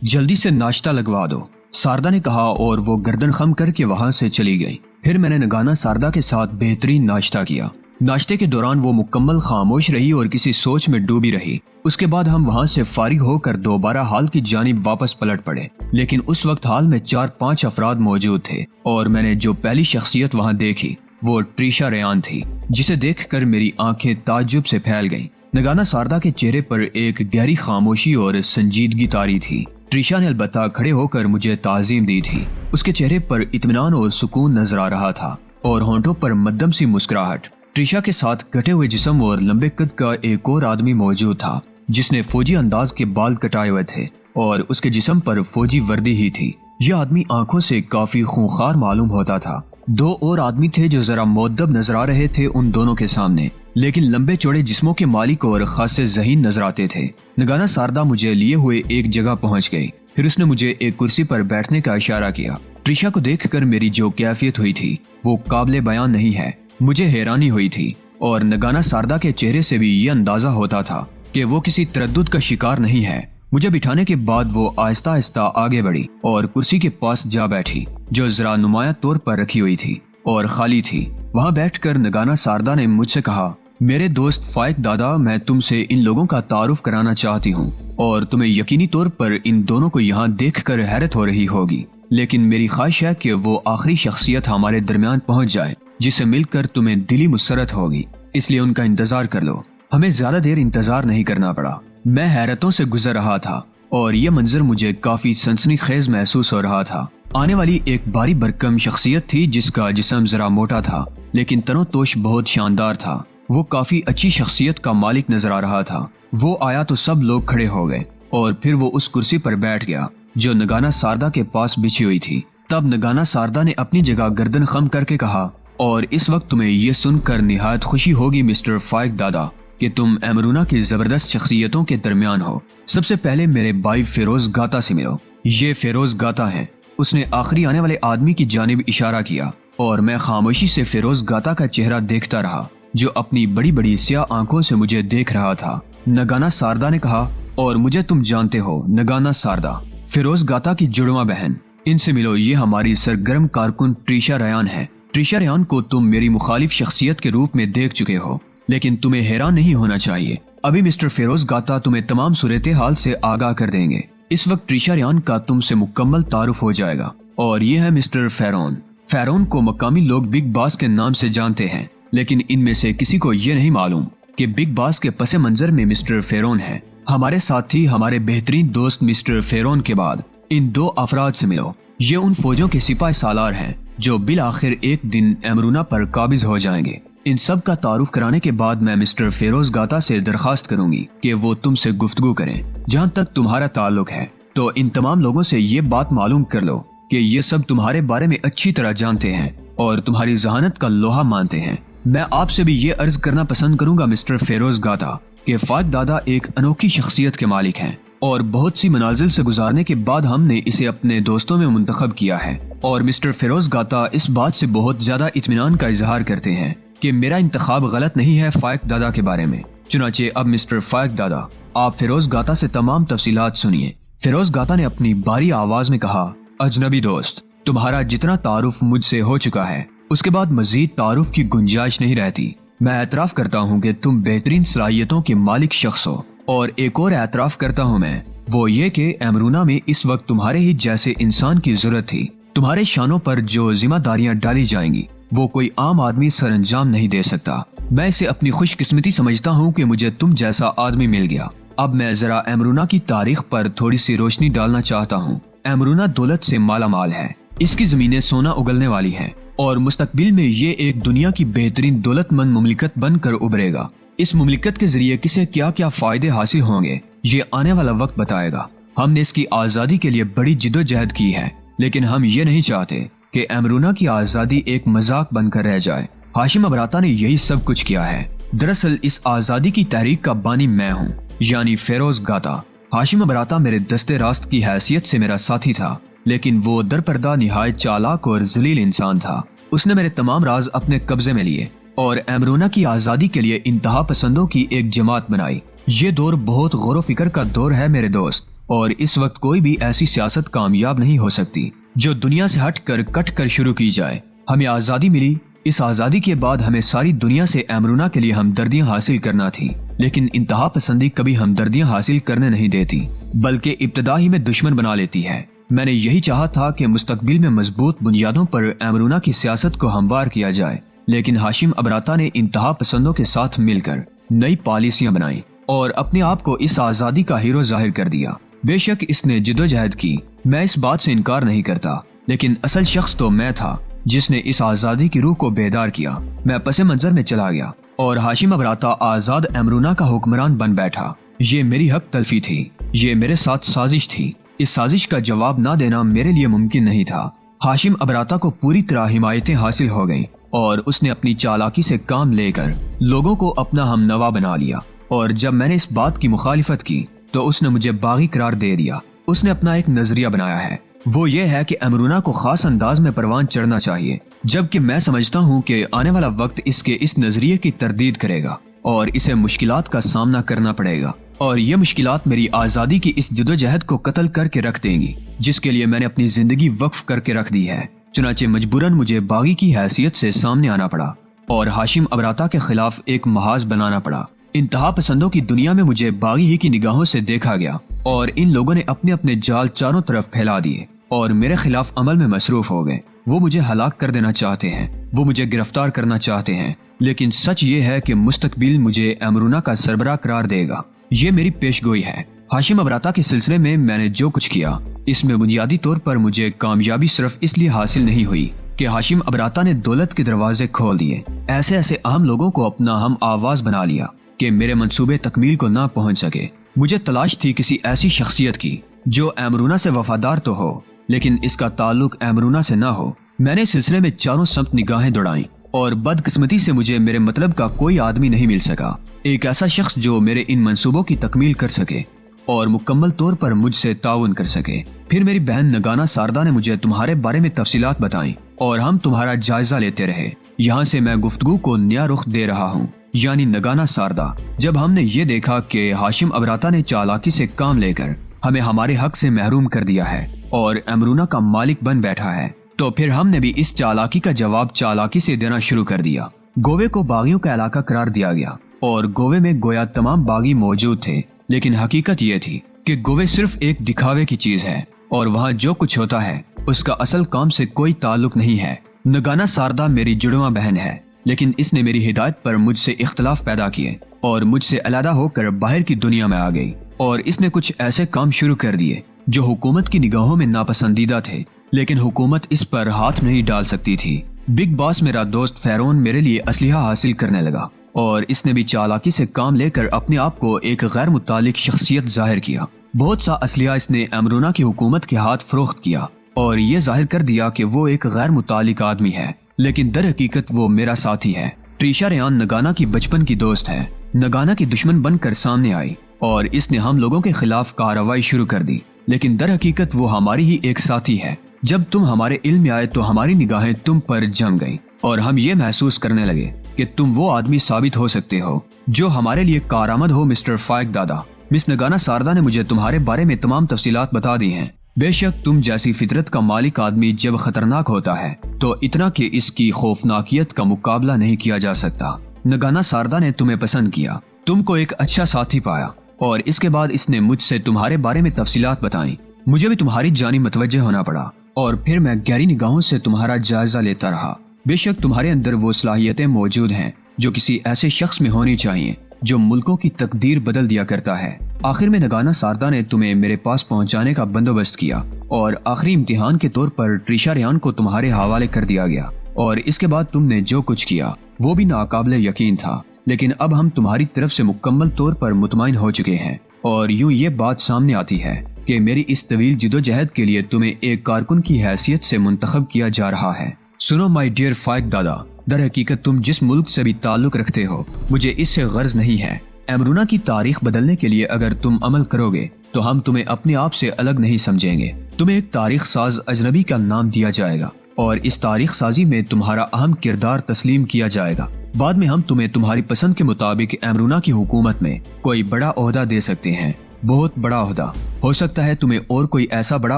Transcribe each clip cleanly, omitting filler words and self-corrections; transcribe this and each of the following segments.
जल्दी से नाश्ता लगवा दो, सारदा ने कहा और वो गर्दन खम करके वहां से चली गई। फिर मैंने नगाना सारदा के साथ बेहतरीन नाश्ता किया। नाश्ते के दौरान वो मुकम्मल खामोश रही और किसी सोच में डूबी रही। उसके बाद हम वहां से फारिग होकर दोबारा हाल की जानिब वापस पलट पड़े, लेकिन उस वक्त हाल में 4-5 अफराद मौजूद थे और मैंने जो पहली शख्सियत वहां देखी वो ट्रिशा रेयान थी, जिसे देखकर मेरी आंखें ताज्जुब से फैल गईं। नगाना सारदा के चेहरे पर एक गहरी खामोशी और संजीदगी तारी थी। ट्रिशा ने अलबत्ता खड़े होकर मुझे ताज़ीम दी थी। उसके चेहरे पर इत्मीनान और सुकून नजर आ रहा था और होंठों पर मध्यम सी मुस्कुराहट। ट्रिशा के साथ कटे हुए जिस्म और लंबे कद का एक और आदमी मौजूद था, जिसने फौजी अंदाज के बाल कटाए हुए थे और उसके जिस्म पर फौजी वर्दी ही थी। यह आदमी आंखों से काफी खूंखार मालूम होता था। 2 और आदमी थे जो जरा मुअद्दब नजर आ रहे थे उन दोनों के सामने, लेकिन लंबे चौड़े जिस्मों के मालिक और खासे ज़हीन नजर आते थे। नगाना सारदा मुझे लिए हुए एक जगह पहुंच गई। फिर उसने मुझे एक कुर्सी पर बैठने का इशारा किया। ट्रिशा को देखकर मेरी जो कैफियत हुई थी वो काबिले बयान नहीं है। मुझे हैरानी हुई थी और नगाना सारदा के चेहरे से भी ये अंदाजा होता था कि वो किसी तरद्दुद का शिकार नहीं है। मुझे बिठाने के बाद वो आहिस्ता आहिस्ता आगे बढ़ी और कुर्सी के पास जा बैठी, जो जरा नुमाया तौर पर रखी हुई थी और खाली थी। वहां बैठकर नगाना सारदा ने मुझसे कहा, मेरे दोस्त फाइक दादा, मैं तुमसे इन लोगों का तारुफ कराना चाहती हूँ और तुम्हें यकीनी तौर पर इन दोनों को यहाँ देखकर हैरत हो रही होगी, लेकिन मेरी ख्वाहिश है कि वो आखिरी शख्सियत हमारे दरमियान पहुँच जाए जिसे मिलकर तुम्हें दिली मुसरत होगी, इसलिए उनका इंतजार कर लो। हमें ज्यादा देर इंतजार नहीं करना पड़ा। मैं हैरतों से गुजर रहा था और यह मंजर मुझे काफी सनसनीखेज महसूस हो रहा था। आने वाली एक भारी भरकम शख्सियत थी जिसका जिस्म जरा मोटा था, लेकिन तनोतोश बहुत शानदार था। वो काफी अच्छी शख्सियत का मालिक नजर आ रहा था। वो आया तो सब लोग खड़े हो गए और फिर वो उस कुर्सी पर बैठ गया जो नगाना सारदा के पास बिछी हुई थी। तब नगाना सारदा ने अपनी जगह गर्दन खम करके कहा, और इस वक्त तुम्हें ये सुनकर निहायत खुशी होगी मिस्टर फाइक दादा कि तुम एमरूना की जबरदस्त शख्सियतों के दरमियान हो। सबसे पहले मेरे भाई फेरोज गाता से मिलो। ये फेरोज गाता है। उसने आखिरी आने वाले आदमी की जानिब इशारा किया और मैं खामोशी से फेरोज गाता का चेहरा देखता रहा, जो अपनी बड़ी बड़ी स्याह आंखों से मुझे देख रहा था। नगाना सारदा ने कहा, और मुझे तुम जानते हो नगाना सारदा, फेरोज गाता की जुड़वा बहन। इनसे मिलो, ये हमारी सरगर्म कारकुन ट्रिशा रेयान है। ट्रिशा रेयान को तुम मेरी मुखालिफ शख्सियत के रूप में देख चुके हो, लेकिन तुम्हें हैरान नहीं होना चाहिए। अभी मिस्टर फेरोज गाता तुम्हें तमाम सूरत हाल से आगाह कर देंगे। इस वक्त ट्रिशा रेयान का तुमसे मुकम्मल तारुफ हो जाएगा। और ये है मिस्टर फेरोन। फेरोन को मकामी लोग बिग बॉस के नाम से जानते हैं, लेकिन इनमें से किसी को ये नहीं मालूम कि बिग बॉस के पसे मंजर में मिस्टर फेरोन है। हमारे साथी, हमारे बेहतरीन दोस्त मिस्टर फेरोन के बाद इन 2 अफराद से मिलो। ये उन फौजों के सिपाही सालार हैं जो बिल आखिर एक दिन एमरूना पर काबिज हो जाएंगे। इन सब का तारुफ कराने के बाद मैं मिस्टर फेरोज गाता से दरखास्त करूंगी कि वो तुमसे गुफ्तगू करें। जहाँ तक तुम्हारा ताल्लुक है तो इन तमाम लोगों से ये बात मालूम कर लो कि ये सब तुम्हारे बारे में अच्छी तरह जानते हैं और तुम्हारी जहानत का लोहा मानते हैं। मैं आपसे भी ये अर्ज करना पसंद करूंगा मिस्टर फेरोज गाता कि फाइक दादा एक अनोखी शख्सियत के मालिक हैं और बहुत सी मनाजिल से गुजारने के बाद हमने इसे अपने दोस्तों में मुंतखब किया है। और मिस्टर फेरोज गाता इस बात से बहुत ज्यादा इत्मीनान का इजहार करते हैं कि मेरा इंतखाब गलत नहीं है फाइक दादा के बारे में। चुनाचे अब मिस्टर फाइक दादा, आप फेरोज गाता से तमाम तफसीलात सुनिए। फेरोज गाता ने अपनी बारी आवाज में कहा, अजनबी दोस्त, तुम्हारा जितना तारुफ मुझसे हो चुका है उसके बाद मजीद तारुफ की गुंजाइश नहीं रहती। मैं एतराफ करता हूँ कि तुम बेहतरीन सलाहियतों के मालिक शख्स हो, और एक और एतराफ करता हूँ मैं, वो ये कि एमरूना में इस वक्त तुम्हारे ही जैसे इंसान की जरूरत थी। तुम्हारे शानों पर जो जिम्मेदारियां डाली जाएंगी वो कोई आम आदमी सरअंजाम नहीं दे सकता। मैं इसे अपनी खुशकिस्मती समझता हूँ कि मुझे तुम जैसा आदमी मिल गया। अब मैं जरा एमरूना की तारीख पर थोड़ी सी रोशनी डालना चाहता हूँ। एमरूना दौलत से माला माल है। इसकी जमीनें सोना उगलने वाली हैं और मुस्तकबिल में ये एक दुनिया की बेहतरीन दौलतमंद मुमलिकत बनकर उभरेगा। इस मुमलिकत के जरिए किसे क्या क्या फायदे हासिल होंगे ये आने वाला वक्त बताएगा। हमने इसकी आज़ादी के लिए बड़ी जिद्दोजहद की है, लेकिन हम ये नहीं चाहते कि एमरूना की आज़ादी एक मजाक बनकर रह जाए। हाशिम अबराता ने यही सब कुछ किया है। दरअसल इस आज़ादी की तहरीक का बानी मैं हूँ, यानी फेरोज गाता। हाशिम अबराता मेरे दस्ते रास्त की हैसियत से मेरा साथी था, लेकिन वो दरपर्दा निहायत चालाक और जलील इंसान था। उसने मेरे तमाम राज अपने कब्जे में लिए और एमरूना की आज़ादी के लिए इंतहा पसंदों की एक जमात बनाई। ये दौर बहुत गौर व फिक्र का दौर है मेरे दोस्त। اور اس وقت کوئی بھی ایسی سیاست کامیاب نہیں ہو سکتی جو دنیا سے ہٹ کر کٹ کر شروع کی جائے۔ ہمیں آزادی ملی، اس آزادی کے بعد ہمیں ساری دنیا سے امرونہ کے لیے ہمدردیاں حاصل کرنا تھی، لیکن انتہا پسندی کبھی ہمدردیاں حاصل کرنے نہیں دیتی بلکہ ابتدا ہی میں دشمن بنا لیتی ہے۔ میں نے یہی چاہا تھا کہ مستقبل میں مضبوط بنیادوں پر امرونہ کی سیاست کو ہموار کیا جائے، لیکن ہاشم ابراتا نے انتہا پسندوں کے ساتھ مل کر نئی پالیسیاں بنائیں اور اپنے آپ کو اس آزادی کا ہیرو ظاہر کر دیا۔ بے شک اس نے جدوجہد کی، میں اس بات سے انکار نہیں کرتا، لیکن اصل شخص تو میں تھا جس نے اس آزادی کی روح کو بیدار کیا۔ میں پس منظر میں چلا گیا اور ہاشم ابراتا آزاد امرونہ کا حکمران بن بیٹھا۔ یہ میری حق تلفی تھی، یہ میرے ساتھ سازش تھی۔ اس سازش کا جواب نہ دینا میرے لیے ممکن نہیں تھا۔ ہاشم ابراتا کو پوری طرح حمایتیں حاصل ہو گئیں اور اس نے اپنی چالاکی سے کام لے کر لوگوں کو اپنا ہم نوا بنا لیا، اور جب میں نے اس بات کی مخالفت کی تو اس نے مجھے باغی قرار دے دیا۔ اس نے اپنا ایک نظریہ بنایا ہے، وہ یہ ہے کہ امرونہ کو خاص انداز میں پروان چڑھنا چاہیے، جبکہ میں سمجھتا ہوں کہ آنے والا وقت اس کے اس نظریے کی تردید کرے گا اور اسے مشکلات کا سامنا کرنا پڑے گا، اور یہ مشکلات میری آزادی کی اس جدوجہد کو قتل کر کے رکھ دیں گی جس کے لیے میں نے اپنی زندگی وقف کر کے رکھ دی ہے۔ چنانچہ مجبوراً مجھے باغی کی حیثیت سے سامنے آنا پڑا اور ہاشم ابراتا کے خلاف ایک محاذ بنانا پڑا۔ انتہا پسندوں کی دنیا میں مجھے باغی ہی کی نگاہوں سے دیکھا گیا اور ان لوگوں نے اپنے اپنے جال چاروں طرف پھیلا دیے اور میرے خلاف عمل میں مصروف ہو گئے۔ وہ مجھے ہلاک کر دینا چاہتے ہیں، وہ مجھے گرفتار کرنا چاہتے ہیں، لیکن سچ یہ ہے کہ مستقبل مجھے امرونہ کا سربراہ قرار دے گا۔ یہ میری پیش گوئی ہے۔ ہاشم ابراتا کے سلسلے میں میں نے جو کچھ کیا، اس میں بنیادی طور پر مجھے کامیابی صرف اس لیے حاصل نہیں ہوئی کہ ہاشم ابراتا نے دولت کے دروازے کھول دیے، ایسے اہم لوگوں کو اپنا ہم آواز بنا لیا کہ میرے منصوبے تکمیل کو نہ پہنچ سکے۔ مجھے تلاش تھی کسی ایسی شخصیت کی جو امرونہ سے وفادار تو ہو لیکن اس کا تعلق امرونہ سے نہ ہو۔ میں نے سلسلے میں چاروں سمت نگاہیں دوڑائیں اور بدقسمتی سے مجھے میرے مطلب کا کوئی آدمی نہیں مل سکا، ایک ایسا شخص جو میرے ان منصوبوں کی تکمیل کر سکے اور مکمل طور پر مجھ سے تعاون کر سکے۔ پھر میری بہن نگانا ساردا نے مجھے تمہارے بارے میں تفصیلات بتائیں اور ہم تمہارا جائزہ لیتے رہے۔ یہاں سے میں گفتگو کو نیا رخ دے رہا ہوں، یعنی نگانا ساردا۔ جب ہم نے یہ دیکھا کہ ہاشم ابراتا نے چالاکی سے کام لے کر ہمیں ہمارے حق سے محروم کر دیا ہے اور امرونہ کا مالک بن بیٹھا ہے، تو پھر ہم نے بھی اس چالاکی کا جواب چالاکی سے دینا شروع کر دیا۔ گووے کو باغیوں کا علاقہ قرار دیا گیا اور گووے میں گویا تمام باغی موجود تھے، لیکن حقیقت یہ تھی کہ گووے صرف ایک دکھاوے کی چیز ہے اور وہاں جو کچھ ہوتا ہے اس کا اصل کام سے کوئی تعلق نہیں ہے۔ نگانا ساردا میری جڑواں بہن ہے، لیکن اس نے میری ہدایت پر مجھ سے اختلاف پیدا کیے اور مجھ سے علیحدہ ہو کر باہر کی دنیا میں آ گئی، اور اس نے کچھ ایسے کام شروع کر دیے جو حکومت کی نگاہوں میں ناپسندیدہ تھے، لیکن حکومت اس پر ہاتھ نہیں ڈال سکتی تھی۔ بگ باس میرا دوست فیرون میرے لیے اسلحہ حاصل کرنے لگا اور اس نے بھی چالاکی سے کام لے کر اپنے آپ کو ایک غیر متعلق شخصیت ظاہر کیا۔ بہت سا اسلحہ اس نے امرونہ کی حکومت کے ہاتھ فروخت کیا اور یہ ظاہر کر دیا کہ وہ ایک غیر متعلق آدمی ہے، لیکن در حقیقت وہ میرا ساتھی ہے۔ ٹریشا ریان نگانا کی بچپن کی دوست ہے، نگانا کی دشمن بن کر سامنے آئی اور اس نے ہم لوگوں کے خلاف کارروائی شروع کر دی، لیکن در حقیقت وہ ہماری ہی ایک ساتھی ہے۔ جب تم ہمارے علم میں آئے تو ہماری نگاہیں تم پر جم گئیں اور ہم یہ محسوس کرنے لگے کہ تم وہ آدمی ثابت ہو سکتے ہو جو ہمارے لیے کارآمد ہو۔ مسٹر فائق دادا، مس نگانا ساردا نے مجھے تمہارے بارے میں تمام تفصیلات بتا دی ہیں۔ بے شک تم جیسی فطرت کا مالک آدمی جب خطرناک ہوتا ہے تو اتنا کہ اس کی خوفناکیت کا مقابلہ نہیں کیا جا سکتا۔ نگانا ساردا نے تمہیں پسند کیا، تم کو ایک اچھا ساتھی پایا اور اس کے بعد اس نے مجھ سے تمہارے بارے میں تفصیلات بتائیں۔ مجھے بھی تمہاری جانب متوجہ ہونا پڑا اور پھر میں گہری نگاہوں سے تمہارا جائزہ لیتا رہا۔ بے شک تمہارے اندر وہ صلاحیتیں موجود ہیں جو کسی ایسے شخص میں ہونی چاہیے جو ملکوں کی تقدیر بدل دیا کرتا ہے۔ آخر میں نگانا ساردا نے تمہیں میرے پاس پہنچانے کا بندوبست کیا اور آخری امتحان کے طور پر ٹریشا ریان کو تمہارے حوالے کر دیا گیا، اور اس کے بعد تم نے جو کچھ کیا وہ بھی ناقابل یقین تھا، لیکن اب ہم تمہاری طرف سے مکمل طور پر مطمئن ہو چکے ہیں اور یوں یہ بات سامنے آتی ہے کہ میری اس طویل جدوجہد کے لیے تمہیں ایک کارکن کی حیثیت سے منتخب کیا جا رہا ہے۔ سنو مائی ڈیئر فائق دادا، در حقیقت تم جس ملک سے بھی تعلق رکھتے ہو مجھے اس سے غرض نہیں ہے۔ امرونہ کی تاریخ بدلنے کے لیے اگر تم عمل کرو گے تو ہم تمہیں اپنے آپ سے الگ نہیں سمجھیں گے۔ تمہیں ایک تاریخ ساز اجنبی کا نام دیا جائے گا اور اس تاریخ سازی میں تمہارا اہم کردار تسلیم کیا جائے گا۔ بعد میں ہم تمہیں تمہاری پسند کے مطابق امرونہ کی حکومت میں کوئی بڑا عہدہ دے سکتے ہیں बहुत बड़ा ओहदा। हो सकता है तुम्हें और कोई ऐसा बड़ा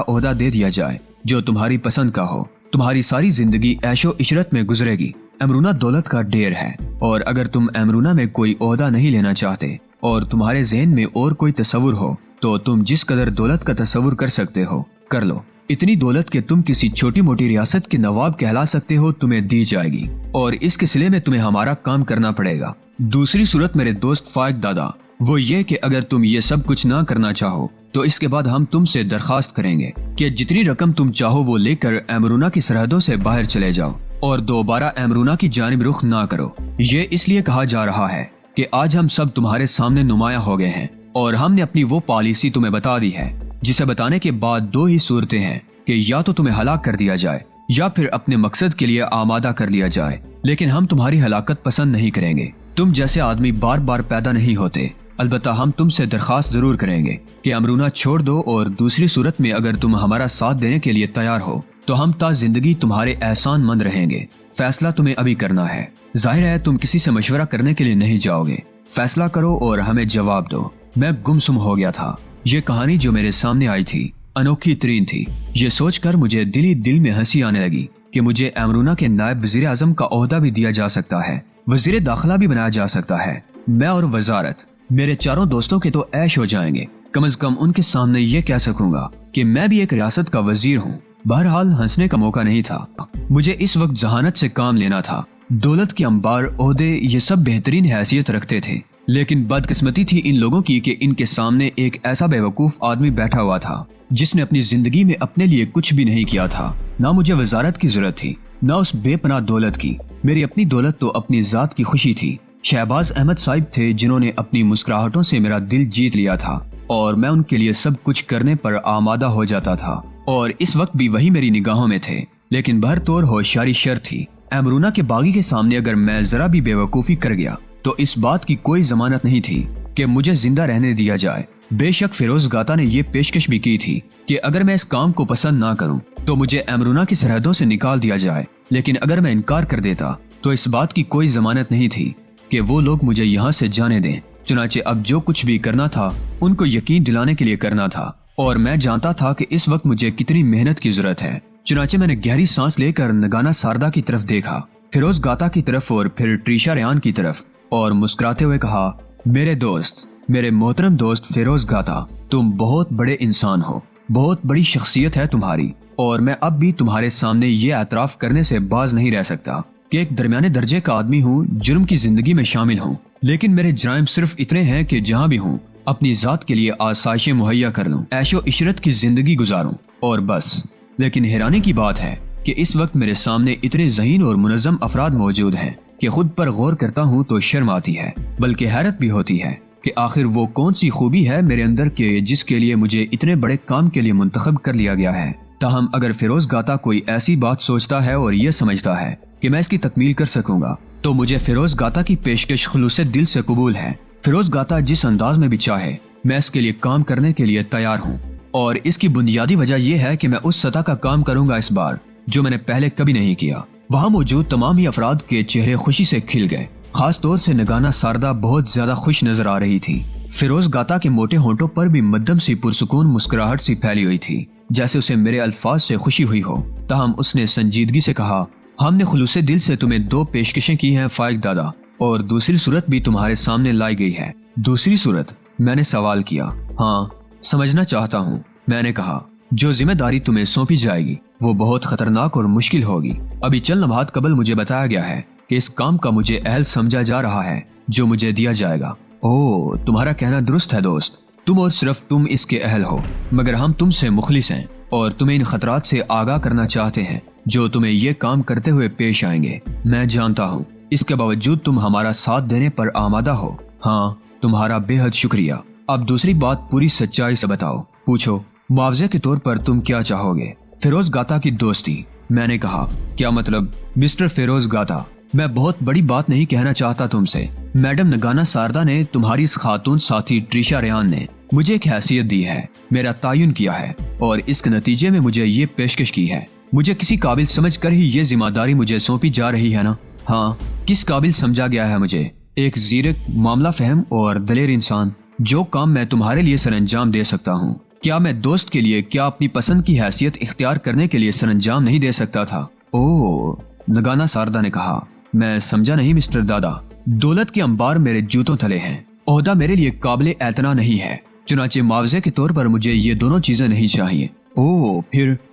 ओहदा दे दिया जाए जो तुम्हारी पसंद का हो। तुम्हारी सारी जिंदगी ऐशो इशरत में गुजरेगी। अमरूना दौलत का ढेर है, और अगर तुम अमरूना में कोई ओहदा नहीं लेना चाहते और तुम्हारे ज़हन में और कोई तस्वुर हो तो तुम जिस कदर दौलत का तस्वुर कर सकते हो कर लो। इतनी दौलत कि तुम किसी छोटी मोटी रियासत के नवाब कहला सकते हो तुम्हें दी जाएगी, और इसके सिले में तुम्हें हमारा काम करना पड़ेगा। दूसरी सूरत मेरे दोस्त फाइक दादा, वो ये कि अगर तुम ये सब कुछ ना करना चाहो तो इसके बाद हम तुमसे दरखास्त करेंगे कि जितनी रकम तुम चाहो वो लेकर अमरूना की सरहदों से बाहर चले जाओ और दोबारा अमरूना की जानिब रुख ना करो। ये इसलिए कहा जा रहा है कि आज हम सब तुम्हारे सामने नुमाया हो गए हैं और हमने अपनी वो पॉलिसी तुम्हें बता दी है जिसे बताने के बाद दो ही सूरतें हैं कि या तो तुम्हें हलाक कर दिया जाए या फिर अपने मकसद के लिए आमादा कर लिया जाए। लेकिन हम तुम्हारी हलाकत पसंद नहीं करेंगे। तुम जैसे आदमी बार बार पैदा नहीं होते। अलबत्ता हम तुमसे दरखास्त जरूर करेंगे कि अमरूना छोड़ दो, और दूसरी सूरत में अगर तुम हमारा साथ देने के लिए तैयार हो तो हम ता जिंदगी तुम्हारे एहसान मंद रहेंगे। फैसला तुम्हें अभी करना है। जाहिर है तुम किसी से मशवरा करने के लिए नहीं जाओगे। फैसला करो और हमें जवाब दो। मैं गुमसुम हो गया था। ये कहानी जो मेरे सामने आई थी अनोखी तरीन थी। ये सोचकर मुझे दिल ही दिल में हंसी आने लगी कि मुझे अमरूना के नायब वजीर आजम का ओहदा भी दिया जा सकता है, वजीर दाखिला भी बनाया जा सकता है। मैं और वजारत, मेरे चारों दोस्तों के तो ऐश हो जाएंगे। कम से कम उनके सामने ये कह सकूंगा कि मैं भी एक रियासत का वजीर हूँ। बहरहाल हंसने का मौका नहीं था। मुझे इस वक्त जहानत से काम लेना था। दौलत के अंबार, ओहदे, ये सब बेहतरीन हैसियत रखते थे, लेकिन बदकिस्मती थी इन लोगों की कि इनके सामने एक ऐसा बेवकूफ आदमी बैठा हुआ था जिसने अपनी जिंदगी में अपने लिए कुछ भी नहीं किया था। ना मुझे वजारत की जरूरत थी, ना उस बेपनाह दौलत की। मेरी अपनी दौलत तो अपनी जात की खुशी थी। शहबाज अहमद साहिब थे जिन्होंने अपनी मुस्कुराहटों से मेरा दिल जीत लिया था और मैं उनके लिए सब कुछ करने पर आमादा हो जाता था, और इस वक्त भी वही मेरी निगाहों में थे। लेकिन बहरतौर होशियारी शर्त थी। अमरूना के बागी के सामने अगर मैं जरा भी बेवकूफ़ी कर गया तो इस बात की कोई जमानत नहीं थी कि मुझे जिंदा रहने दिया जाए। बेशक फिरोज गाता ने यह पेशकश भी की थी कि अगर मैं इस काम को पसंद ना करूं तो मुझे अमरूना की सरहदों से निकाल दिया जाए, लेकिन अगर मैं इनकार कर देता तो इस बात की कोई जमानत नहीं थी कि वो लोग मुझे यहाँ से जाने दें। चुनाचे अब जो कुछ भी करना था उनको यकीन दिलाने के लिए करना था, और मैं जानता था कि इस वक्त मुझे कितनी मेहनत की जरूरत है। चुनाचे मैंने गहरी सांस लेकर नगाना सारदा की तरफ देखा, फिरोज गाता की तरफ और फिर ट्रीशा रेहान की तरफ, और मुस्कुराते हुए कहा, मेरे दोस्त, मेरे मोहतरम दोस्त फिरोज गाता, तुम बहुत बड़े इंसान हो, बहुत बड़ी शख्सियत है तुम्हारी, और मैं अब भी तुम्हारे सामने ये एतराफ करने से बाज नहीं रह सकता कि एक दरमियाने दर्जे का आदमी हूँ, जुर्म की जिंदगी में शामिल हूँ। लेकिन मेरे जराइम सिर्फ इतने हैं कि जहाँ भी हूँ अपनी जात के लिए आसाइशें मुहैया कर लूँ, ऐशो इशरत की जिंदगी गुजारूं, और बस। लेकिन हैरानी की बात है कि इस वक्त मेरे सामने इतने ज़हीन और मुनज़्ज़म अफराद मौजूद हैं कि खुद पर गौर करता हूँ तो शर्म आती है, बल्कि हैरत भी होती है कि आखिर वो कौन सी खूबी है मेरे अंदर के जिसके लिए मुझे इतने बड़े काम के लिए मुंतखब कर लिया गया है। ताहम अगर फिरोज गाता कोई ऐसी बात सोचता है और ये समझता है कि मैं इसकी तकमील कर सकूंगा तो मुझे फिरोज गाता की पेशकश खुलूसे दिल से कबूल है। फिरोज गाता जिस अंदाज में भी चाहे मैं इसके लिए काम करने के लिए तैयार हूँ, और इसकी बुनियादी वजह यह है कि मैं उस सतह का काम करूंगा इस बार जो मैंने पहले कभी नहीं किया। वहाँ मौजूद तमाम ही अफराद के चेहरे खुशी से खिल गए। खास तौर से नगाना सारदा बहुत ज्यादा खुश नजर आ रही थी। फिरोज गाता के मोटे होंठों पर भी मध्यम सी पुरसुकून मुस्कुराहट सी फैली हुई थी, जैसे उसे मेरे अल्फाज से खुशी हुई हो। ताहम उसने संजीदगी से कहा, हमने खुलूसे दिल से तुम्हें दो पेशकशें की हैं फाइक दादा, और दूसरी सूरत भी तुम्हारे सामने लाई गई है। दूसरी सूरत? मैंने सवाल किया। हाँ, समझना चाहता हूँ, मैंने कहा। जो जिम्मेदारी तुम्हें सौंपी जाएगी वो बहुत खतरनाक और मुश्किल होगी। अभी चंद लम्हात कबल मुझे बताया गया है कि इस काम का मुझे अहल समझा जा रहा है जो मुझे दिया जाएगा। ओह, तुम्हारा कहना दुरुस्त है दोस्त, तुम और सिर्फ तुम इसके अहल हो, मगर हम तुमसे मुखलिस हैं और तुम्हें इन खतरात से आगाह करना चाहते हैं जो तुम्हें ये काम करते हुए पेश आएंगे। मैं जानता हूँ इसके बावजूद तुम हमारा साथ देने पर आमादा हो। हाँ, तुम्हारा बेहद शुक्रिया। अब दूसरी बात पूरी सच्चाई से बताओ, पूछो, मुआवजे के तौर पर तुम क्या चाहोगे? फिरोज गाता की दोस्ती, मैंने कहा। क्या मतलब? मिस्टर फिरोज गाता, मैं बहुत बड़ी बात नहीं कहना चाहता तुमसे। मैडम नगाना सारदा ने, तुम्हारी इस खातून साथी ट्रीशा रेहान ने मुझे एक हैसियत दी है, मेरा तायुन किया है और इसके नतीजे में मुझे ये पेशकश की है। मुझे किसी काबिल समझ कर ही ये जिम्मेदारी मुझे सौंपी जा रही है ना? हाँ, किस काबिल समझा गया है मुझे? एक जीरक, मामला फहम और दलेर इंसान। جو کام میں تمہارے لیے سر انجام دے سکتا ہوں، کیا میں دوست کے لیے کیا اپنی پسند کی حیثیت اختیار کرنے کے لیے سر انجام نہیں دے سکتا تھا؟ اوہ، نگانا ساردا نے کہا، میں سمجھا نہیں مسٹر دادا، دولت کے انبار میرے جوتوں تلے ہیں، عہدہ میرے لیے قابل اعتنا نہیں ہے، چنانچہ معاوضے کے طور پر مجھے یہ دونوں چیزیں نہیں چاہیے۔ اوہ،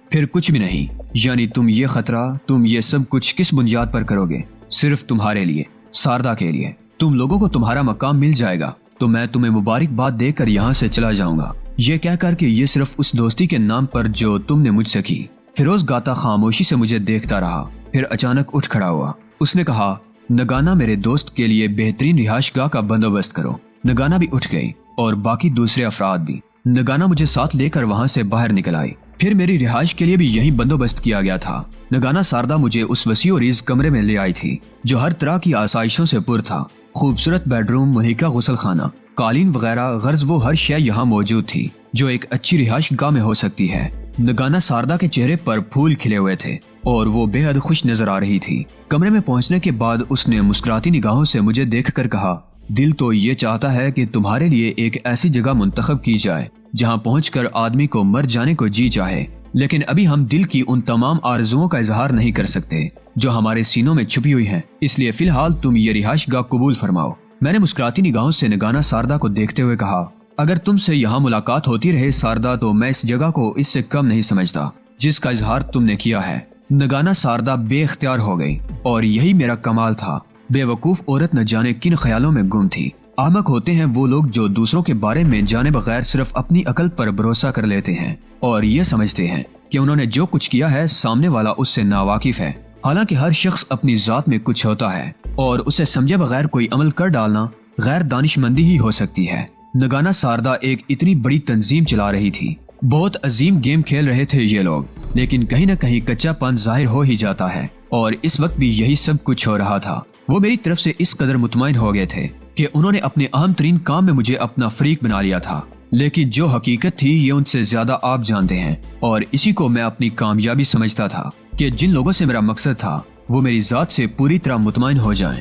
پھر کچھ بھی نہیں، یعنی تم یہ خطرہ، تم یہ سب کچھ کس بنیاد پر کرو گے؟ صرف تمہارے لیے، ساردا کے لیے۔ تم لوگوں کو تمہارا مقام مل جائے گا تو میں تمہیں مبارکباد دے کر یہاں سے چلا جاؤں گا، یہ کہہ کر کہ یہ صرف اس دوستی کے نام پر جو تم نے مجھ سے کی۔ فیروز گاتا خاموشی سے مجھے دیکھتا رہا، پھر اچانک اٹھ کھڑا ہوا۔ اس نے کہا، نگانا میرے دوست کے لیے بہترین رہائش گاہ کا بندوبست کرو۔ نگانا بھی اٹھ گئی اور باقی دوسرے افراد بھی۔ نگانا مجھے ساتھ لے کر وہاں سے باہر نکل آئی۔ پھر میری رہائش کے لیے بھی یہی بندوبست کیا گیا تھا۔ نگانا ساردا مجھے اس وسیع و عریض کمرے میں لے آئی تھی جو ہر طرح کی آسائشوں سے پر تھا۔ خوبصورت بیڈ روم، مہیکہ غسل خانہ، قالین وغیرہ، غرض وہ ہر شے یہاں موجود تھی جو ایک اچھی رہائش گاہ میں ہو سکتی ہے۔ نگانا ساردا کے چہرے پر پھول کھلے ہوئے تھے اور وہ بے حد خوش نظر آ رہی تھی۔ کمرے میں پہنچنے کے بعد اس نے مسکراتی نگاہوں سے مجھے دیکھ کر کہا، دل تو یہ چاہتا ہے کہ تمہارے لیے ایک ایسی جگہ منتخب کی جائے جہاں پہنچ کر آدمی کو مر جانے کو جی چاہے، لیکن ابھی ہم دل کی ان تمام آرزوؤں کا اظہار نہیں کر سکتے جو ہمارے سینوں میں چھپی ہوئی ہیں، اس لیے فی الحال تم یہ رہائش گاہ قبول فرماؤ۔ میں نے مسکراتی نگاہوں سے نگانا ساردا کو دیکھتے ہوئے کہا، اگر تم سے یہاں ملاقات ہوتی رہے ساردا تو میں اس جگہ کو اس سے کم نہیں سمجھتا جس کا اظہار تم نے کیا ہے۔ نگانا ساردا بے اختیار ہو گئی اور یہی میرا کمال تھا۔ بے وقوف عورت نہ جانے کن خیالوں میں گم تھی۔ احمق ہوتے ہیں وہ لوگ جو دوسروں کے بارے میں جانے بغیر صرف اپنی عقل پر بھروسہ کر لیتے ہیں اور یہ سمجھتے ہیں کہ انہوں نے جو کچھ کیا ہے سامنے والا اس سے ناواقف ہے، حالانکہ ہر شخص اپنی ذات میں کچھ ہوتا ہے اور اسے سمجھے بغیر کوئی عمل کر ڈالنا غیر دانش مندی ہی ہو سکتی ہے۔ نگانا ساردا ایک اتنی بڑی تنظیم چلا رہی تھی، بہت عظیم گیم کھیل رہے تھے یہ لوگ، لیکن کہیں نہ کہیں کچا پن ظاہر ہو ہی جاتا ہے، اور اس وقت بھی یہی سب کچھ ہو رہا تھا۔ وہ میری طرف سے اس قدر مطمئن ہو گئے تھے کہ انہوں نے اپنے اہم ترین کام میں مجھے اپنا فریق بنا لیا تھا، لیکن جو حقیقت تھی یہ ان سے زیادہ آپ جانتے ہیں، اور اسی کو میں اپنی کامیابی سمجھتا تھا کہ جن لوگوں سے میرا مقصد تھا وہ میری ذات سے پوری طرح مطمئن ہو جائیں۔